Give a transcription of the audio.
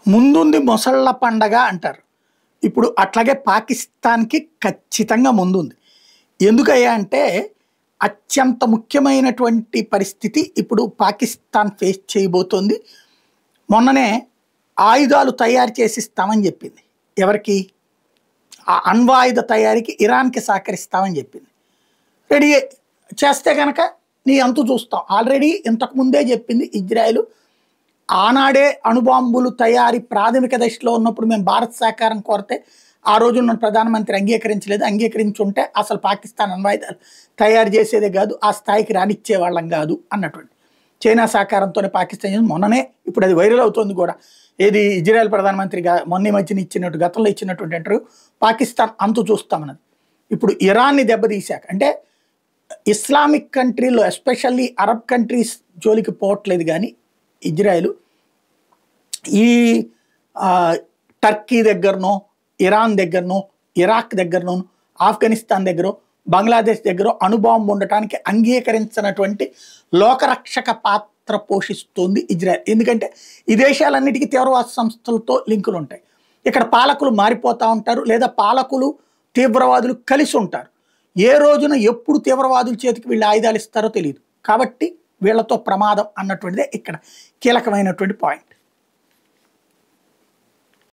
ముందుంది మొసళ్ళ పండగ అంటారు. ఇప్పుడు అట్లాగే పాకిస్తాన్‌కి ఖచ్చితంగా ముందుంది. ఎందుకయ్యా అంటే అత్యంత ముఖ్యమైనటువంటి పరిస్థితి ఇప్పుడు పాకిస్తాన్ ఫేస్ చేయబోతోంది. మొన్ననే ఆయుధాలు తయారు చేసిస్తామని చెప్పింది. ఎవరికి? ఆ అణ్వాయుధ తయారీకి ఇరాన్‌కి సహకరిస్తామని చెప్పింది. రెడీ చేస్తే గనక నీ అంతు చూస్తాం. ఆల్రెడీ ఇంతకు ముందే చెప్పింది ఇజ్రాయెల్. ఆనాడే అణుబాంబులు తయారీ ప్రాథమిక దశలో ఉన్నప్పుడు మేము భారత్ సహకారం కోరితే ఆ రోజున్న ప్రధానమంత్రి అంగీకరించలేదు. అంగీకరించుంటే అసలు పాకిస్తాన్ అణ్వాయుధాలు తయారు చేసేదే కాదు, ఆ స్థాయికి రానిచ్చేవాళ్ళం కాదు అన్నటువంటి. చైనా సహకారంతోనే పాకిస్తాన్ మొన్ననే ఇప్పుడు అది వైరల్ అవుతుంది కూడా. ఏది ఇజ్రాయెల్ ప్రధానమంత్రిగా మొన్న ఈ మధ్యన ఇచ్చినట్టు గతంలో ఇచ్చినటువంటి ఇంటర్వ్యూ పాకిస్తాన్ అంతు చూస్తామన్నది. ఇప్పుడు ఇరాన్ని దెబ్బతీశాక అంటే ఇస్లామిక్ కంట్రీలో ఎస్పెషల్లీ అరబ్ కంట్రీస్ జోలికి పోవట్లేదు కానీ ఇజ్రాయెల్ ఈ టర్కీ దగ్గరనో, ఇరాన్ దగ్గరనో, ఇరాక్ దగ్గరనో, ఆఫ్ఘనిస్తాన్ దగ్గర, బంగ్లాదేశ్ దగ్గర అణుబాంబు ఉండటానికి అంగీకరించినటువంటి లోకరక్షక పాత్ర పోషిస్తుంది ఇజ్రాయెల్. ఎందుకంటే ఈ దేశాలన్నిటికీ తీవ్రవాద సంస్థలతో లింకులు ఉంటాయి. ఇక్కడ పాలకులు మారిపోతూ ఉంటారు, లేదా పాలకులు తీవ్రవాదులు కలిసి ఉంటారు. ఏ రోజున ఎప్పుడు తీవ్రవాదుల చేతికి వీళ్ళు ఆయుధాలు ఇస్తారో తెలియదు. కాబట్టి వీళ్ళతో ప్రమాదం అన్నటువంటిదే ఇక్కడ కీలకమైనటువంటి పాయింట్.